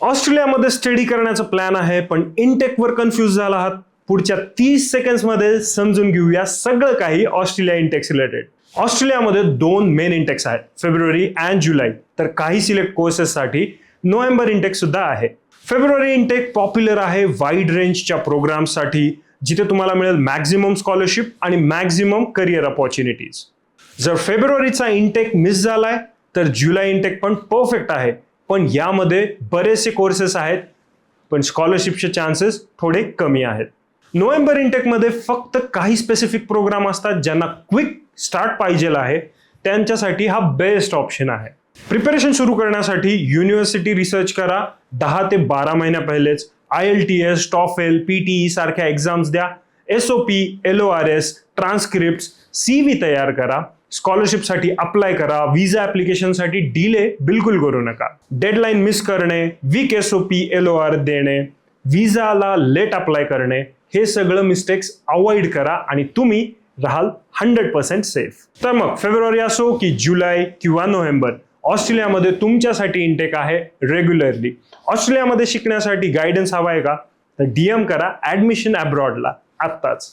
ऑस्ट्रेलियामध्ये स्टडी करण्याचा प्लॅन आहे, पण इनटेकवर कन्फ्यूज झाला आहात. पुढच्या 30 सेकंड्समध्ये समजून घेऊया सगळं काही ऑस्ट्रेलिया इंटेक्स रिलेटेड. ऑस्ट्रेलियामध्ये 2 मेन इंटेक्स आहेत, फेब्रुवारी अँड जुलै. तर काही सिलेक्ट कोर्सेससाठी नोव्हेंबर इंटेक सुद्धा आहे. फेब्रुवारी इंटेक पॉप्युलर आहे वाईड रेंजच्या प्रोग्राम्ससाठी, जिथे तुम्हाला मिळेल मॅक्झिमम स्कॉलरशिप आणि मॅक्झिमम करिअर अपॉर्च्युनिटीज. जर फेब्रुवारीचा इंटेक मिस झालाय तर जुलै इंटेक पण परफेक्ट आहे, पण यामध्ये बरेचसे कोर्सेस आहेत, पण स्कॉलरशिपचे चान्सेस थोडे कमी आहेत. नोव्हेंबर इंटेकमध्ये फक्त काही स्पेसिफिक प्रोग्राम असतात ज्यांना क्विक स्टार्ट पाहिजे आहे, त्यांच्यासाठी हा बेस्ट ऑप्शन आहे. प्रिपरेशन सुरू करण्यासाठी युनिव्हर्सिटी रिसर्च करा. 10 ते 12 महिन्या पहिलेच IELTS, TOEFL, PTE सारख्या एक्झाम्स द्या. SOP, LORS, ट्रान्सक्रिप्ट, CV तयार करा. स्कॉलरशिपसाठी अप्लाय करा. विजा ऍप्लिकेशनसाठी डिले बिलकुल करू नका. डेडलाईन मिस करणे, वीक SOP, LOR देणे, विजाला लेट अप्लाय करणे, हे सगळं मिस्टेक्स अवॉइड करा आणि तुम्ही राहाल 100% सेफ. तर मग फेब्रुवारी असो की जुलै किंवा नोव्हेंबर, ऑस्ट्रेलियामध्ये तुमच्यासाठी इंटेक आहे रेग्युलरली. ऑस्ट्रेलियामध्ये शिकण्यासाठी गायडन्स हवा आहे का? तर DM करा ऍडमिशन अब्रॉडला आत्ताच.